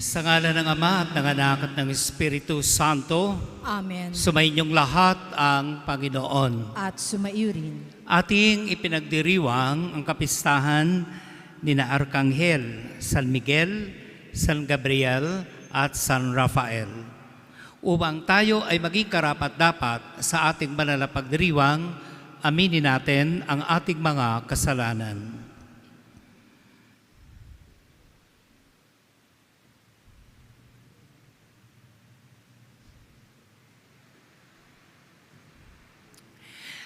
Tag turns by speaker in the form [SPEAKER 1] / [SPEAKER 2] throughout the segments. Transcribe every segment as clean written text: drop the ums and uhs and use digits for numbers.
[SPEAKER 1] Sa ngalan ng Ama at ng Anak at ng Espiritu Santo,
[SPEAKER 2] Amen.
[SPEAKER 1] sumainyong lahat ang Panginoon.
[SPEAKER 2] At sumaiyo rin.
[SPEAKER 1] Ating ipinagdiriwang ang kapistahan ni na Arkanghel, San Miguel, San Gabriel at San Rafael. Upang tayo ay maging karapat-dapat sa ating banal na pagdiriwang, aminin natin ang ating mga kasalanan.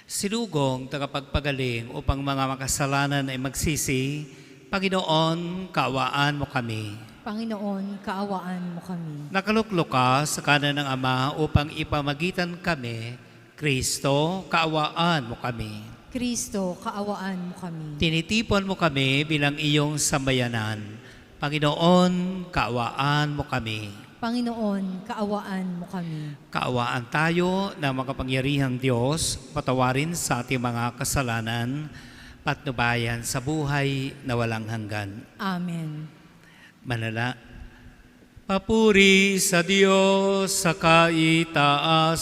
[SPEAKER 1] Sinugong tagapagpagaling upang mga makasalanan ay magsisi, Panginoon, kaawaan mo kami.
[SPEAKER 2] Panginoon, kaawaan mo kami.
[SPEAKER 1] Nakaluklok ka sa kanan ng Ama upang ipamagitan kami, Kristo, kaawaan mo kami.
[SPEAKER 2] Kristo, kaawaan mo kami.
[SPEAKER 1] Tinitipon mo kami bilang iyong sambayanan. Panginoon, kaawaan mo kami.
[SPEAKER 2] Panginoon, kaawaan mo kami.
[SPEAKER 1] Kaawaan tayo ng makapangyarihang Diyos, patawarin sa ating mga kasalanan, patnubayan sa buhay na walang hanggan.
[SPEAKER 2] Amen.
[SPEAKER 1] Manala. Papuri sa Diyos sa kaitaasan.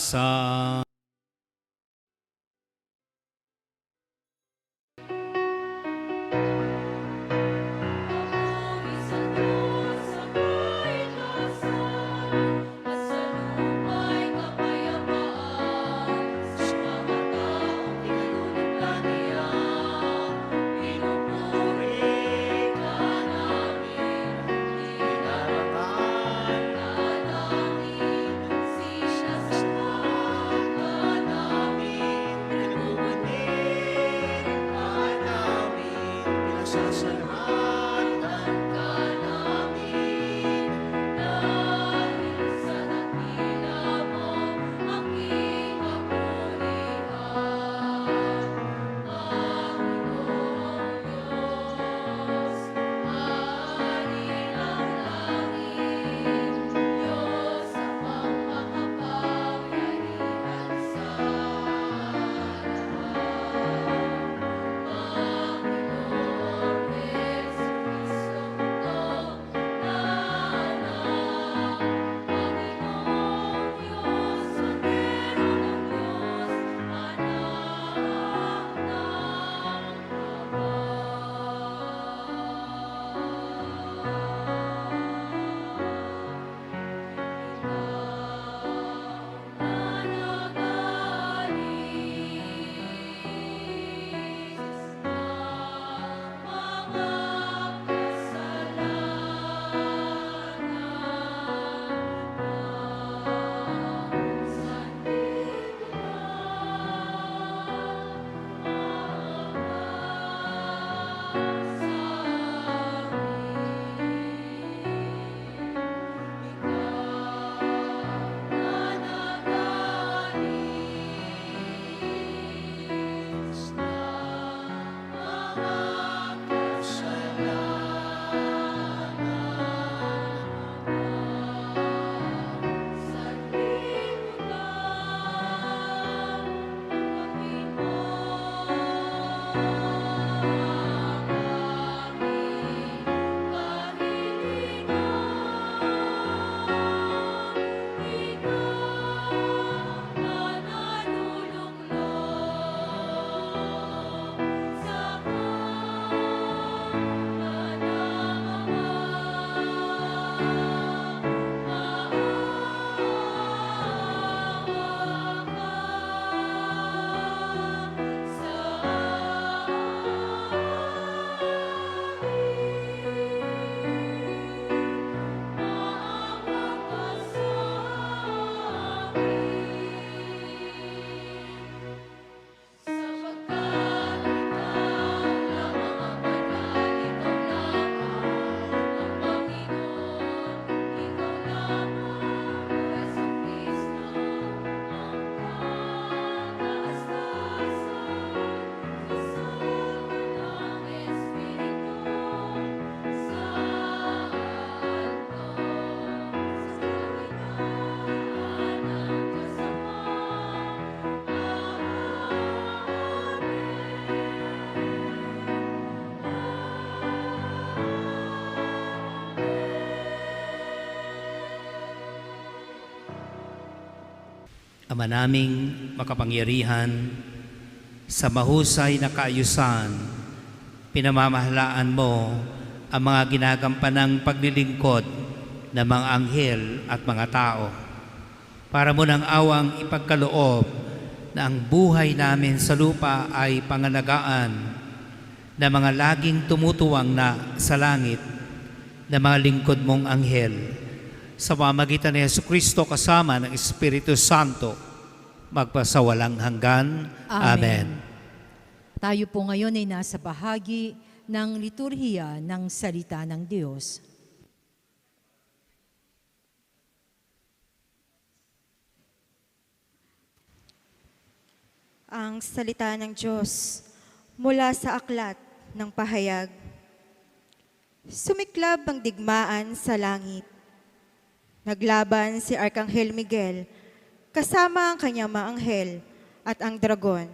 [SPEAKER 1] Ama naming makapangyarihan, sa mahusay na kaayusan, pinamamahalaan mo ang mga ginagampanang paglilingkod ng mga anghel at mga tao. Para mo ng awang ipagkaloob na ang buhay namin sa lupa ay pangalagaan na mga laging tumutuwang na sa langit na mga lingkod mong anghel. Sa pamamagitan ni Jesucristo kasama ng Espiritu Santo, magpasawalang hanggan. Amen.
[SPEAKER 2] Tayo po ngayon ay nasa bahagi ng liturhiya ng salita ng Diyos.
[SPEAKER 3] Ang salita ng Diyos mula sa aklat ng pahayag. Sumiklab ang digmaan sa langit. Naglaban si Arkanghel Miguel kasama ang kanyang mga anghel at ang dragon.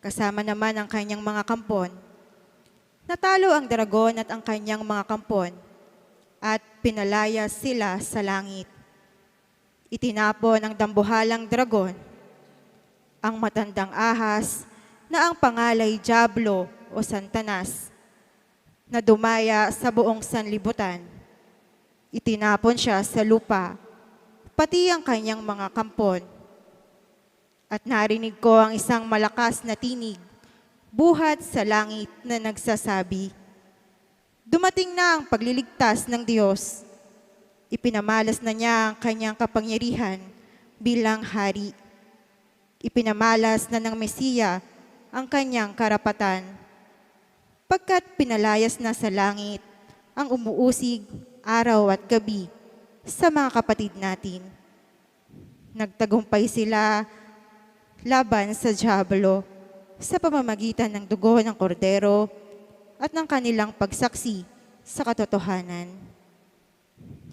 [SPEAKER 3] Kasama naman ang kanyang mga kampon. Natalo ang dragon at ang kanyang mga kampon at pinalaya sila sa langit. Itinapon ang dambuhalang dragon, ang matandang ahas na ang pangalay Diablo o Santanas, na dumaya sa buong sanlibutan. Itinapon siya sa lupa, pati ang kanyang mga kampon. At narinig ko ang isang malakas na tinig, buhat sa langit na nagsasabi, dumating na ang pagliligtas ng Diyos. Ipinamalas na niya ang kanyang kapangyarihan bilang hari. Ipinamalas na ng Mesiya ang kanyang karapatan. Pagkat pinalayas na sa langit ang umuusig araw at gabi sa mga kapatid natin. Nagtagumpay sila laban sa Diablo sa pamamagitan ng dugo ng kordero at ng kanilang pagsaksi sa katotohanan.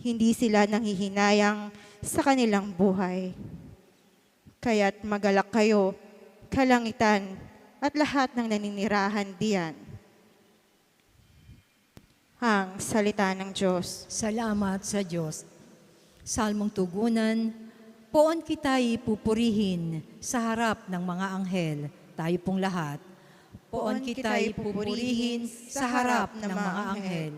[SPEAKER 3] Hindi sila nanghihinayang sa kanilang buhay. Kaya't magalak kayo, kalangitan, at lahat ng naninirahan diyan. Ang salita ng Diyos.
[SPEAKER 2] Salamat sa Diyos. Salmong tugunan, poon kita'y pupurihin sa harap ng mga anghel, tayo pong lahat. Poon kita'y pupurihin sa harap ng mga anghel.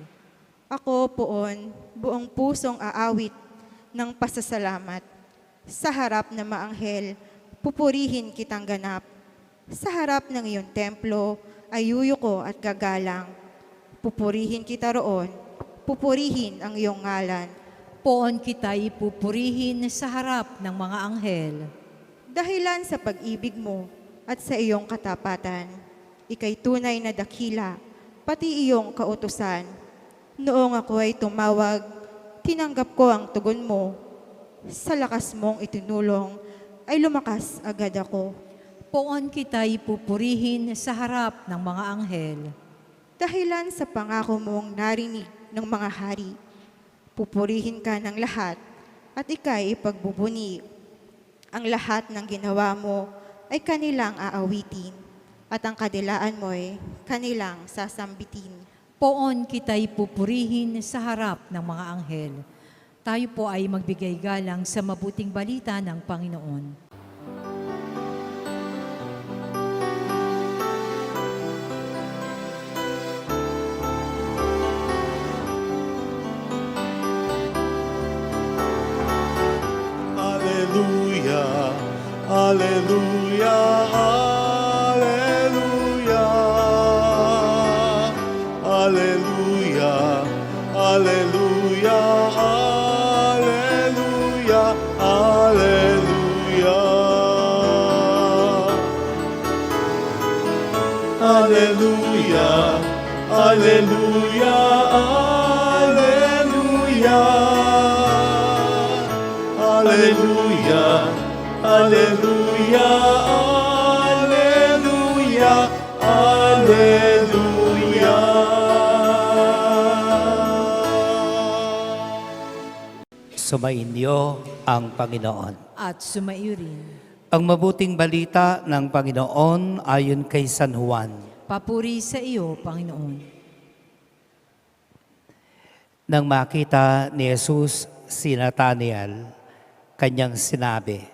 [SPEAKER 3] Ako poon, buong pusong aawit ng pasasalamat. Sa harap ng mga anghel, pupurihin kitang ganap. Sa harap ng iyong templo, ay yuyuko at gagalang. Pupurihin kita roon, pupurihin ang iyong ngalan.
[SPEAKER 2] Poon kita'y pupurihin sa harap ng mga anghel.
[SPEAKER 3] Dahilan sa pag-ibig mo at sa iyong katapatan, ika'y tunay na dakila, pati iyong kautusan. Noong ako ay tumawag, tinanggap ko ang tugon mo. Sa lakas mong itinulong, ay lumakas agad ako.
[SPEAKER 2] Poon kita'y pupurihin sa harap ng mga anghel.
[SPEAKER 3] Dahilan sa pangako mong narinig ng mga hari, pupurihin ka ng lahat at ika'y ipagbubuni. Ang lahat ng ginawa mo ay kanilang aawitin at ang kadilaan mo'y kanilang sasambitin.
[SPEAKER 2] Poon kita'y pupurihin sa harap ng mga anghel. Tayo po ay magbigay galang sa mabuting balita ng Panginoon.
[SPEAKER 4] Alleluia, alleluia, alleluia, alleluia, alleluia, alleluia. Alleluia, alleluia, alleluia, alleluia. Alleluia, alleluia, alleluia.
[SPEAKER 1] Sumainyo ang Panginoon.
[SPEAKER 2] At sumaiyo rin.
[SPEAKER 1] Ang mabuting balita ng Panginoon ayon kay San Juan.
[SPEAKER 2] Papuri sa iyo, Panginoon.
[SPEAKER 1] Nang makita ni Jesus si Nathanael, kanyang sinabi,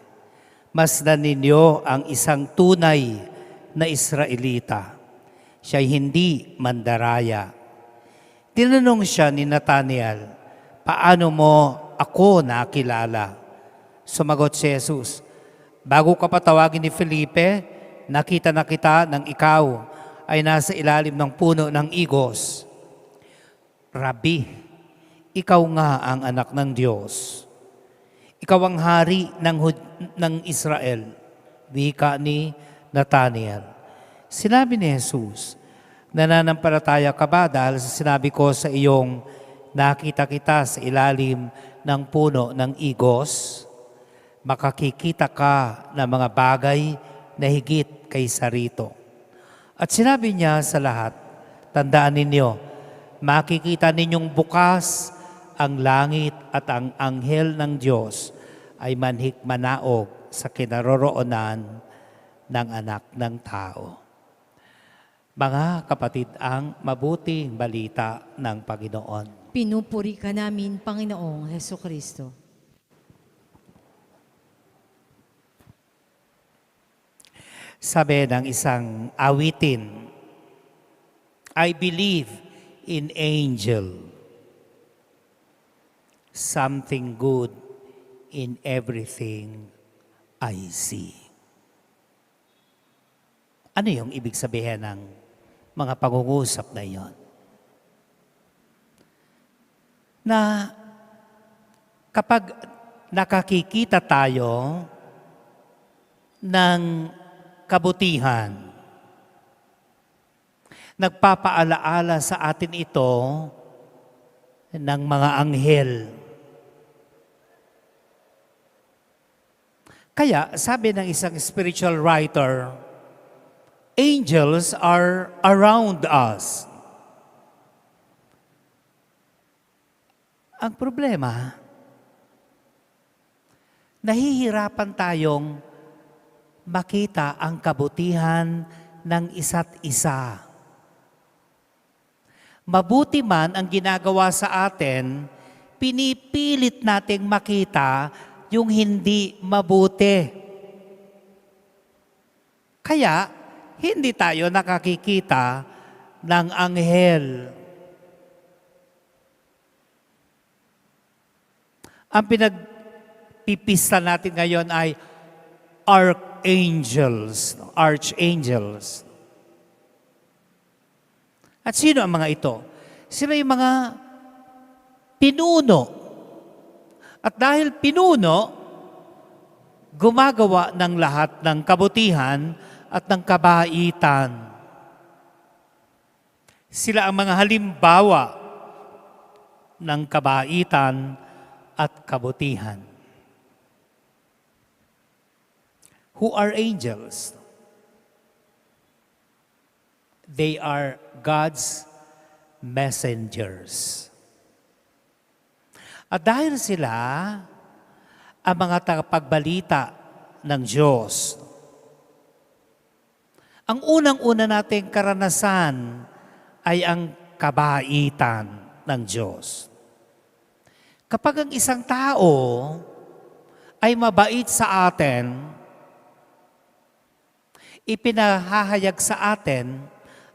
[SPEAKER 1] Masdan ninyo ang isang tunay na Israelita. Siya'y hindi mandaraya. Tinanong siya ni Nathanael, paano mo ako nakilala? Sumagot si Jesus, bago ka patawagin ni Felipe, nakita na kita nang ikaw ay nasa ilalim ng puno ng igos. Rabi, ikaw nga ang anak ng Diyos. Ikaw ang hari ng Israel. Wika ni Nathanael. Sinabi ni Jesus, nananampalataya ka ba dahil sa sinabi ko sa iyong nakita kita sa ilalim ng puno ng igos? Makakikita ka ng mga bagay na higit kaysa rito. At sinabi niya sa lahat, tandaan ninyo, makikita ninyong bukas ang langit at ang anghel ng Diyos ay manhik-manaog sa kinaroroonan ng anak ng tao. Mga kapatid, ang mabuting balita ng Panginoon.
[SPEAKER 2] Pinupuri ka namin, Panginoong Heso Kristo.
[SPEAKER 1] Sabi ng isang awitin, I believe in angel. Something good in everything I see. Ano yung ibig sabihin ng mga pangungusap na iyon? Na kapag nakakikita tayo ng kabutihan, nagpapaalaala sa atin ito ng mga anghel. Kaya sabi ng isang spiritual writer, angels are around us. Ang problema, nahihirapan tayong makita ang kabutihan ng isa't isa. Mabuti man ang ginagawa sa atin, pinipilit nating makita yung hindi mabuti. Kaya, hindi tayo nakakikita ng anghel. Ang pinagpipista natin ngayon ay archangels. At sino ang mga ito? Sila yung mga pinuno. At dahil pinuno, gumagawa ng lahat ng kabutihan at ng kabaitan. Sila ang mga halimbawa ng kabaitan at kabutihan. Who are angels? They are God's messengers. At dahil sila ang mga tagapagbalita ng Diyos, ang unang-una nating karanasan ay ang kabaitan ng Diyos. Kapag ang isang tao ay mabait sa atin, ipinahahayag sa atin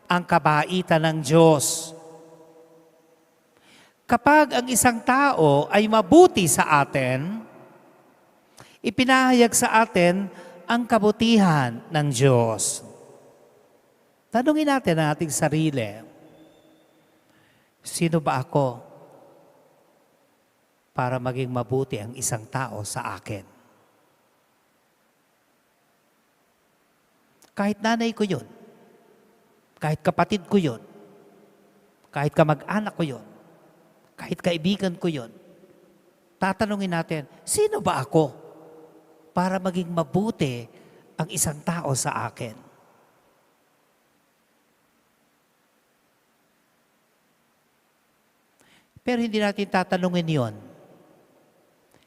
[SPEAKER 1] ang kabaitan ng Diyos. Kapag ang isang tao ay mabuti sa atin, ipinahayag sa atin ang kabutihan ng Diyos. Tanungin natin ang ating sarili, sino ba ako para maging mabuti ang isang tao sa akin? Kahit nanay ko yun, kahit kapatid ko yun, kahit kamag-anak ko yun, kahit kaibigan ko yun, tatanungin natin, sino ba ako para maging mabuti ang isang tao sa akin? Pero hindi natin tatanungin yon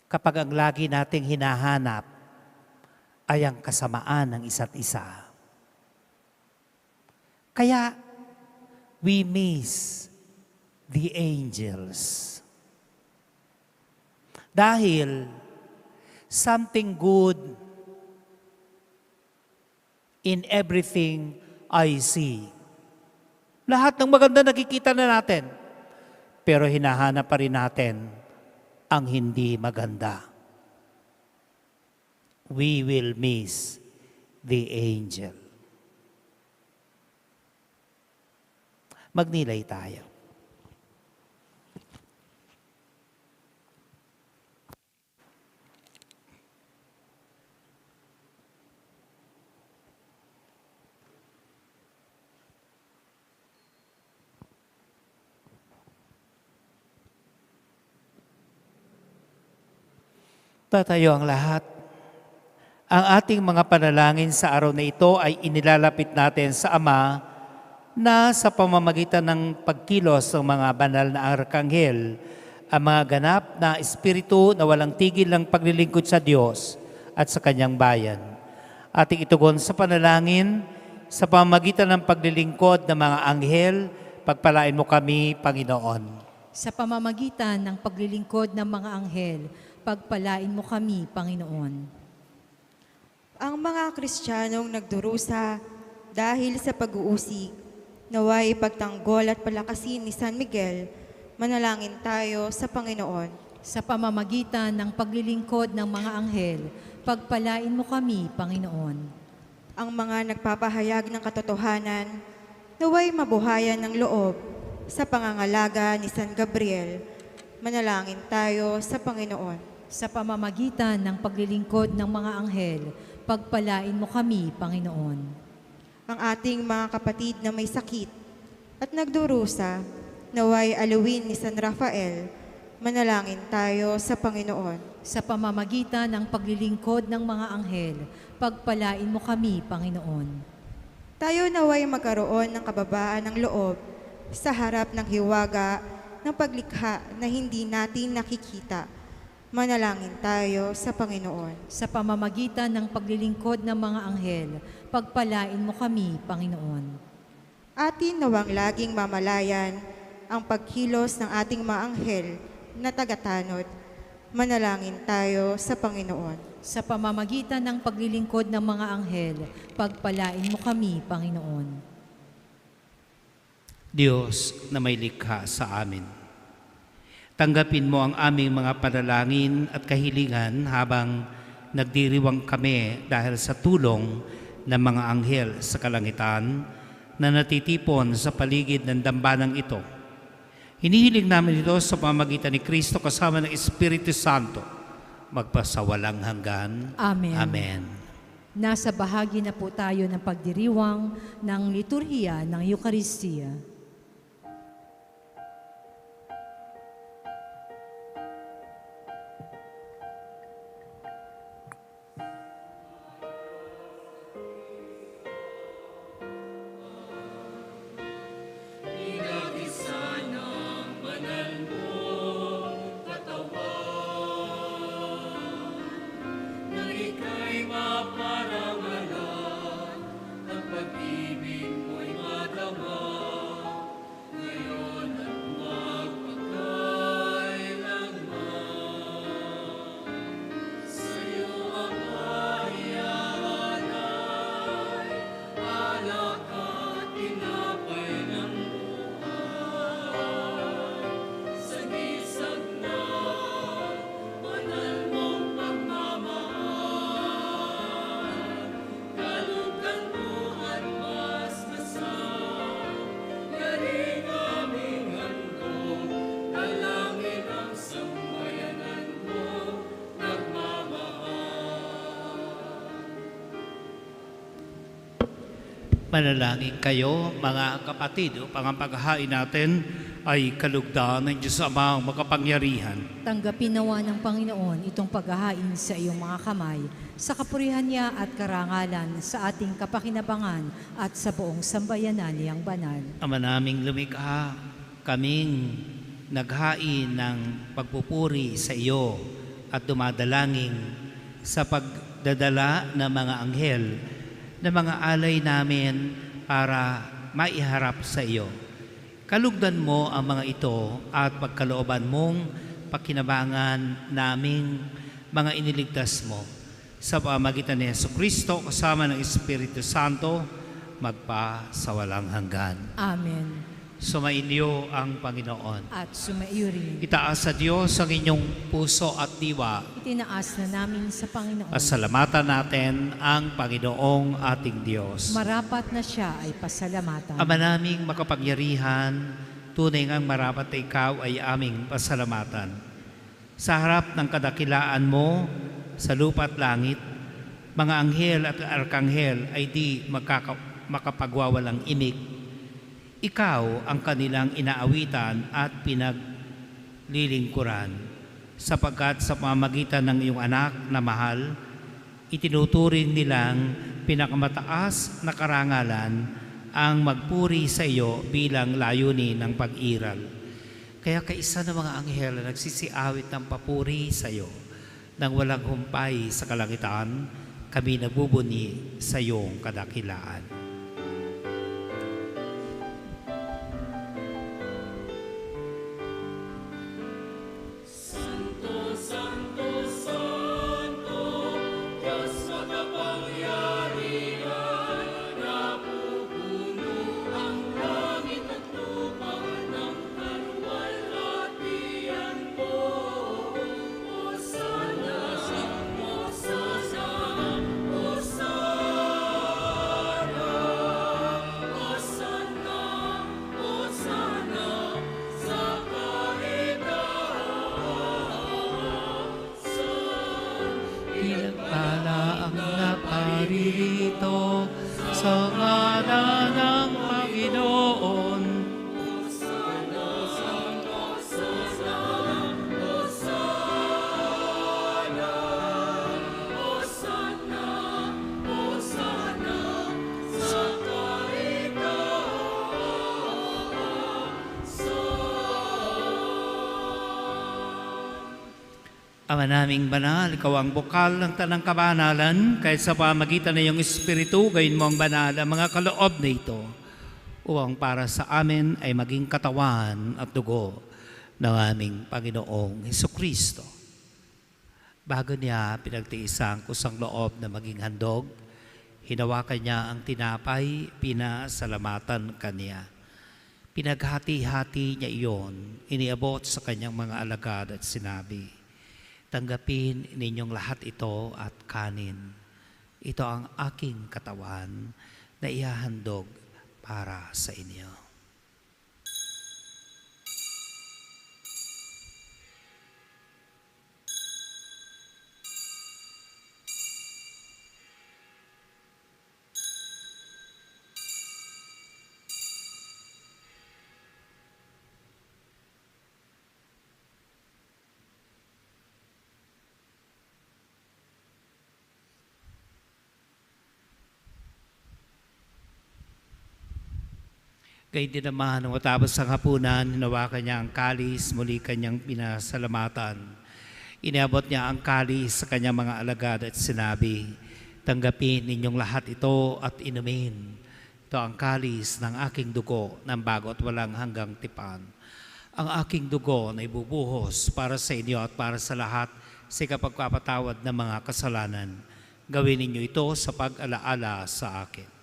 [SPEAKER 1] kapag ang lagi nating hinahanap ay ang kasamaan ng isa't isa. Kaya, we miss the angels. Dahil something good in everything I see. Lahat ng maganda nakikita na natin, pero hinahanap pa rin natin ang hindi maganda. We will miss the angel. Magnilay tayo. Tatayo ang lahat. Ang ating mga panalangin sa araw na ito ay inilalapit natin sa Ama na sa pamamagitan ng pagkilos ng mga banal na arkanghel, ang mga ganap na espiritu na walang tigil ng paglilingkod sa Diyos at sa Kanyang bayan. Ating itugon sa panalangin sa pamamagitan ng paglilingkod ng mga anghel, pagpalain mo kami, Panginoon.
[SPEAKER 2] Sa pamamagitan ng paglilingkod ng mga anghel, pagpalain mo kami, Panginoon.
[SPEAKER 3] Ang mga Kristiyanong nagdurusa dahil sa pag-uusig, naway pagtanggol at palakasin ni San Miguel, manalangin tayo sa Panginoon.
[SPEAKER 2] Sa pamamagitan ng paglilingkod ng mga anghel, pagpalain mo kami, Panginoon.
[SPEAKER 3] Ang mga nagpapahayag ng katotohanan, naway mabuhayan ng loob sa pangangalaga ni San Gabriel, manalangin tayo sa Panginoon.
[SPEAKER 2] Sa pamamagitan ng paglilingkod ng mga anghel, pagpalain mo kami, Panginoon.
[SPEAKER 3] Ang ating mga kapatid na may sakit at nagdurusa, naway aluwin ni San Rafael, manalangin tayo sa Panginoon.
[SPEAKER 2] Sa pamamagitan ng paglilingkod ng mga anghel, pagpalain mo kami, Panginoon.
[SPEAKER 3] Tayo naway magkaroon ng kababaan ng loob sa harap ng hiwaga ng paglikha na hindi natin nakikita. Manalangin tayo sa Panginoon.
[SPEAKER 2] Sa pamamagitan ng paglilingkod ng mga anghel, pagpalain mo kami, Panginoon.
[SPEAKER 3] Atin nawang laging mamalayan ang pagkilos ng ating mga anghel na tagatanod. Manalangin tayo sa Panginoon.
[SPEAKER 2] Sa pamamagitan ng paglilingkod ng mga anghel, pagpalain mo kami, Panginoon.
[SPEAKER 1] Diyos na may likha sa amin, tanggapin mo ang aming mga panalangin at kahilingan habang nagdiriwang kami dahil sa tulong ng mga anghel sa kalangitan na natitipon sa paligid ng dambanang ito. Hinihiling namin ito sa pamamagitan ni Kristo kasama ng Espiritu Santo, magpasawalang hanggan.
[SPEAKER 2] Amen.
[SPEAKER 1] Amen.
[SPEAKER 2] Nasa bahagi na po tayo ng pagdiriwang ng liturhiya ng Eucharistia.
[SPEAKER 1] Manalangin kayo, mga kapatid, upang ang paghahain natin ay kalugdan ng Diyos Amang makapangyarihan.
[SPEAKER 2] Tanggapin nawa ng Panginoon itong paghahain sa iyong mga kamay, sa kapurihan niya at karangalan, sa ating kapakinabangan at sa buong sambayanan niyang banal.
[SPEAKER 1] Ama naming lumikha, kaming naghain ng pagpupuri sa iyo at dumadalangin sa pagdadala ng mga anghel na mga alay namin para maiharap sa iyo. Kalugdan mo ang mga ito at pagkalooban mong pakinabangan naming mga iniligtas mo. sa pamamagitan ni Jesucristo kasama ng Espiritu Santo, magpa sa walang hanggan.
[SPEAKER 2] Amen.
[SPEAKER 1] Sumainyo ang Panginoon.
[SPEAKER 2] At sumaiyo rin.
[SPEAKER 1] Itaas sa Diyos ang inyong puso at diwa.
[SPEAKER 2] Itinaas na namin sa Panginoon.
[SPEAKER 1] Pasalamatan natin ang Panginoong ating Diyos.
[SPEAKER 2] Marapat na siya ay pasalamatan.
[SPEAKER 1] Ama naming makapangyarihan, tunay ngang marapat na ikaw ay aming pasalamatan. Sa harap ng kadakilaan mo, sa lupa at langit, mga anghel at arkanghel ay di makapagwawalang imik. Ikaw ang kanilang inaawitan at pinaglilingkuran, sapagkat sa pamamagitan ng iyong anak na mahal, itinuturing nilang pinakamataas na karangalan ang magpuri sa iyo bilang layunin ng pag-iral. Kaya kaisa ng mga anghel na nagsisiawit ng papuri sa iyo, nang walang humpay sa kalangitan, kami nabubuni sa iyong kadakilaan. Pinagpala ang naparirito sa ngalan ng Panginoon. Ama naming banal, ikaw ang bukal ng tanang kabanalan, kahit sa pamagitan ng iyong Espiritu, gayon mo ang banal ang mga kaloob na ito, upang para sa amin ay maging katawan at dugo ng aming Panginoong Hesukristo. Bago niya pinagtiisang kusang loob na maging handog, hinawakan niya ang tinapay, pinasalamatan kaniya. Pinaghati-hati niya iyon, iniabot sa kanyang mga alagad at sinabi, tanggapin ninyong lahat ito at kanin. Ito ang aking katawan na ihahandog para sa inyo. Gayun din naman, nung matapos ang hapunan, hinawakan niya ang kalis, muli kanyang pinasalamatan. Iniabot niya ang kalis sa kanyang mga alagad at sinabi, tanggapin ninyong lahat ito at inumin. Ito ang kalis ng aking dugo ng bago at walang hanggang tipan. Ang aking dugo na ibubuhos para sa inyo at para sa lahat sa kapagpapatawad ng mga kasalanan. Gawin ninyo ito sa pag-alaala sa akin.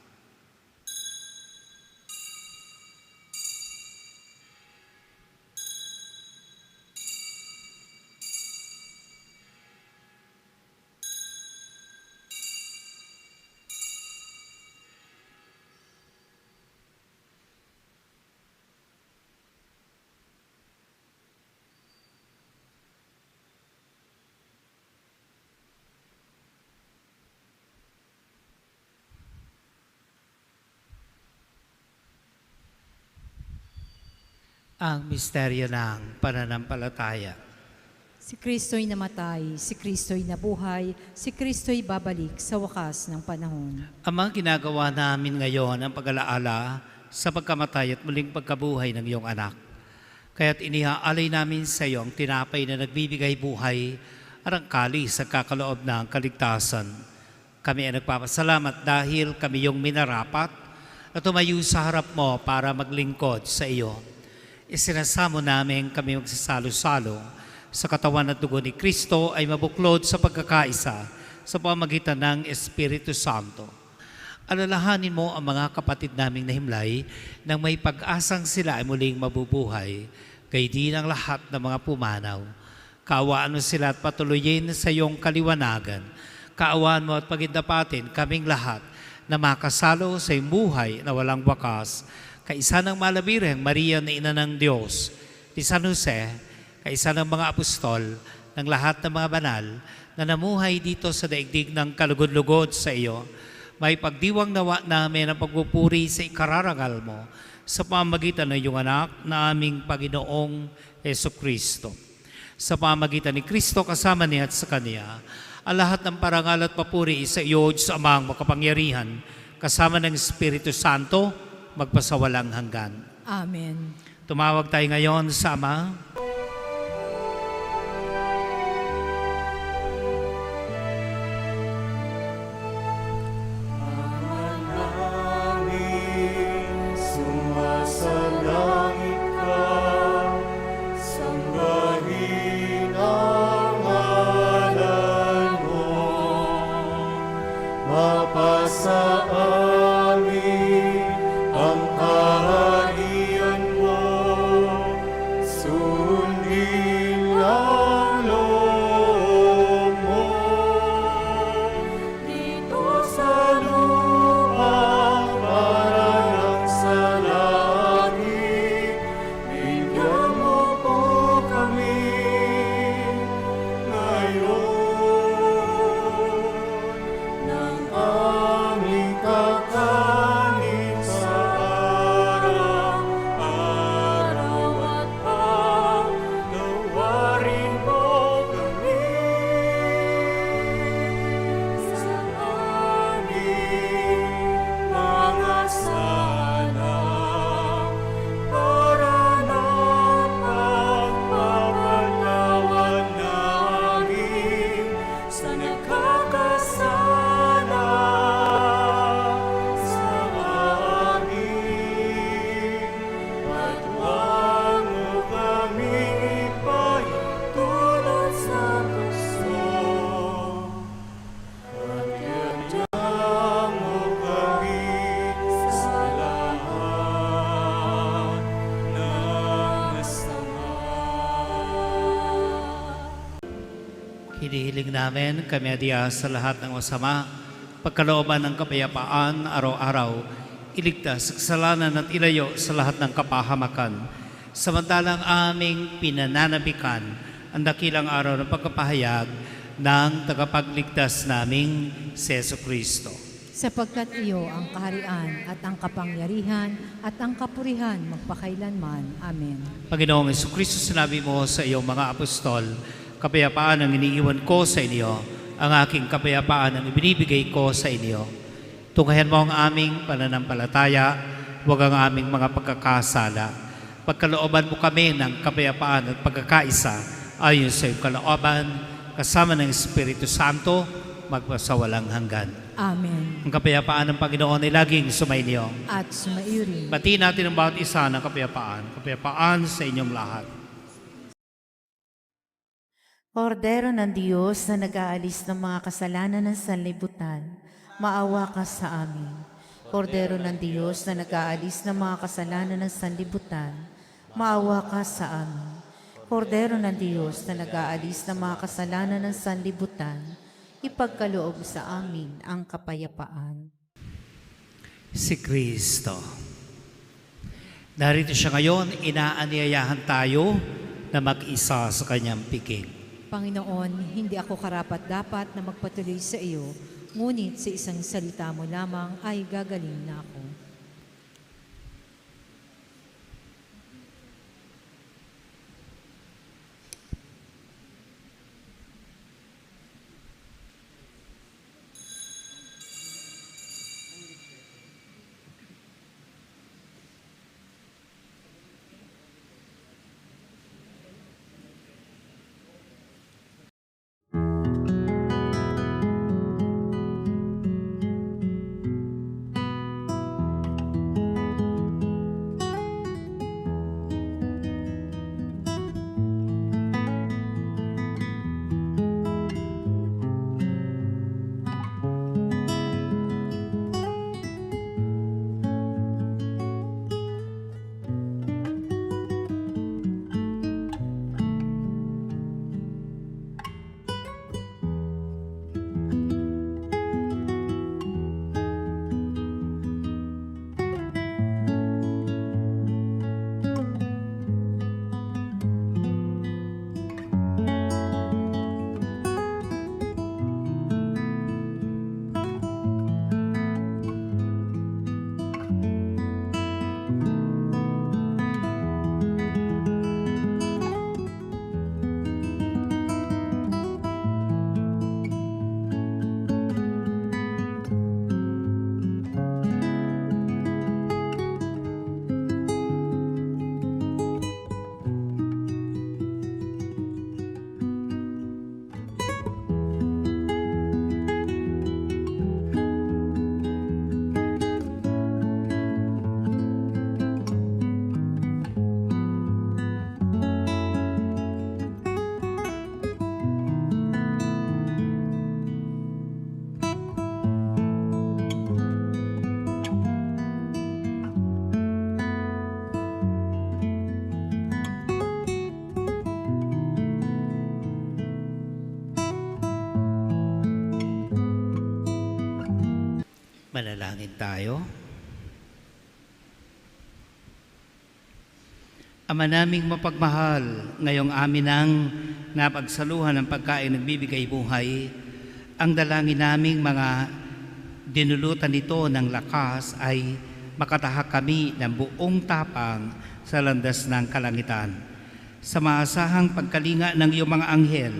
[SPEAKER 1] Ang misteryo ng pananampalataya.
[SPEAKER 2] Si Kristo'y namatay, si Kristo'y nabuhay, si Kristo'y babalik sa wakas ng panahon.
[SPEAKER 1] Amang ginagawa namin ngayon ang pag-alaala sa pagkamatay at muling pagkabuhay ng iyong anak. Kaya't inihaalay namin sa iyo ang tinapay na nagbibigay buhay at ang kalis sa kakaloob ng kaligtasan. Kami ay nagpapasalamat dahil kami yung minarapat at tumayo sa harap mo para maglingkod sa iyo. Isinasamo namin kami magsasalo-salo sa katawan at dugo ni Kristo ay mabuklod sa pagkakaisa sa pamagitan ng Espiritu Santo. Alalahanin mo ang mga kapatid naming nahimlay nang may pag-asang sila ay muling mabubuhay, gayon din ang lahat ng mga pumanaw. Kaawaan mo sila at patuloyin sa iyong kaliwanagan. Kaawaan mo at pagindapatin kaming lahat na makasalo sa iyong buhay na walang wakas. Kaisa ng Malabirheng Maria na Ina ng Diyos, ni San Jose, kaisa ng mga apostol, ng lahat ng mga banal na namuhay dito sa daigdig ng kalugod-lugod sa iyo, may pagdiwang nawa namin ang pagpupuri sa ikararangal mo sa pamagitan ng iyong anak na aming Panginoong Jesucristo. Sa pamagitan ni Kristo kasama niya at sa Kanya, ang lahat ng parangal at papuri sa iyo, Diyos Amang makapangyarihan, kasama ng Espiritu Santo, magpasawalang hanggan.
[SPEAKER 2] Amen.
[SPEAKER 1] Tumawag tayo ngayon sa Ama.
[SPEAKER 4] Sumasalangit ka, sambahin ang ngalan mo, mapasa amin ang kaharian mo, sundin ang loob mo. Dito sa lupa, parang sa langit, bigyan mo po kami ngayon ng aming kakanin sa araw-araw at paglawarin mo kami sa aming mga sala para napagpapatawad namin sa nagkakasala sa amin. At huwag mo kami ipahintulot sa gusto, at iadya mo kami sa lahat ng masama.
[SPEAKER 1] Hinihiling namin kami adiya sa lahat ng masama, pagkalooban ng kapayapaan araw-araw, iligtas sa kasalanan at ilayo sa lahat ng kapahamakan. Samantalang aming pinananabikan ang dakilang araw ng pagkapahayag ng tagapagligtas naming si Jesucristo.
[SPEAKER 2] Sapagkat iyo ang kaharian at ang kapangyarihan at ang kapurihan magpakailanman. Amen.
[SPEAKER 1] Panginoong Jesucristo, sinabi mo sa iyong mga apostol, kapayapaan ang iniiwan ko sa inyo, ang aking kapayapaan ang ibinibigay ko sa inyo. Tunghayan mo ang aming pananampalataya, huwag ang aming mga pagkakasala. Pagkalooban mo kami ng kapayapaan at pagkakaisa ayon sa iyong kalooban, kasama ng Espiritu Santo, magpasawalang hanggan.
[SPEAKER 2] Amen.
[SPEAKER 1] Ang kapayapaan ng Panginoon ay laging sumainyo.
[SPEAKER 2] At sumaiyo rin.
[SPEAKER 1] Batiin natin ang bawat isa ng kapayapaan. Kapayapaan sa inyong lahat.
[SPEAKER 5] Kordero ng Diyos na nag-aalis ng mga kasalanan ng sanlibutan, maawa ka sa amin. Kordero ng Diyos na nag-aalis ng mga kasalanan ng sanlibutan, maawa ka sa amin. Kordero ng Diyos na nag-aalis ng mga kasalanan ng sanlibutan, ipagkaloob sa amin ang kapayapaan.
[SPEAKER 1] Si Kristo. Narito siya ngayon, inaanyayahan tayo na mag-isa sa kanyang piging.
[SPEAKER 2] Panginoon, hindi ako karapat-dapat na magpatuloy sa iyo, ngunit sa isang salita mo lamang ay gagaling na ako.
[SPEAKER 1] Manalangin tayo. Ama naming mapagmahal, ngayong amin ang napagsaluhan ng pagkain nagbibigay buhay, ang dalangin naming mga dinulutan nito ng lakas ay makatahak kami ng buong tapang sa landas ng kalangitan. Sa maasahang pagkalinga ng iyong mga anghel,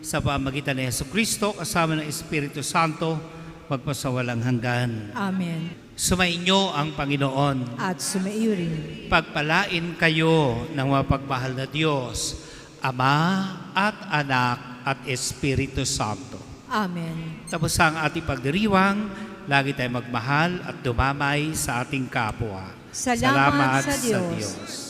[SPEAKER 1] sa pamagitan ni Jesucristo kasama ng Espiritu Santo, magpasawalang hanggan.
[SPEAKER 2] Amen.
[SPEAKER 1] Sumainyo ang Panginoon.
[SPEAKER 2] At sumaiyo rin.
[SPEAKER 1] Pagpalain kayo ng mapagmahal na Diyos, Ama at Anak at Espiritu Santo.
[SPEAKER 2] Amen.
[SPEAKER 1] Tapos ang ating pagdiriwang, lagi tayong magmahal at dumamay sa ating kapwa.
[SPEAKER 2] Salamat sa Diyos.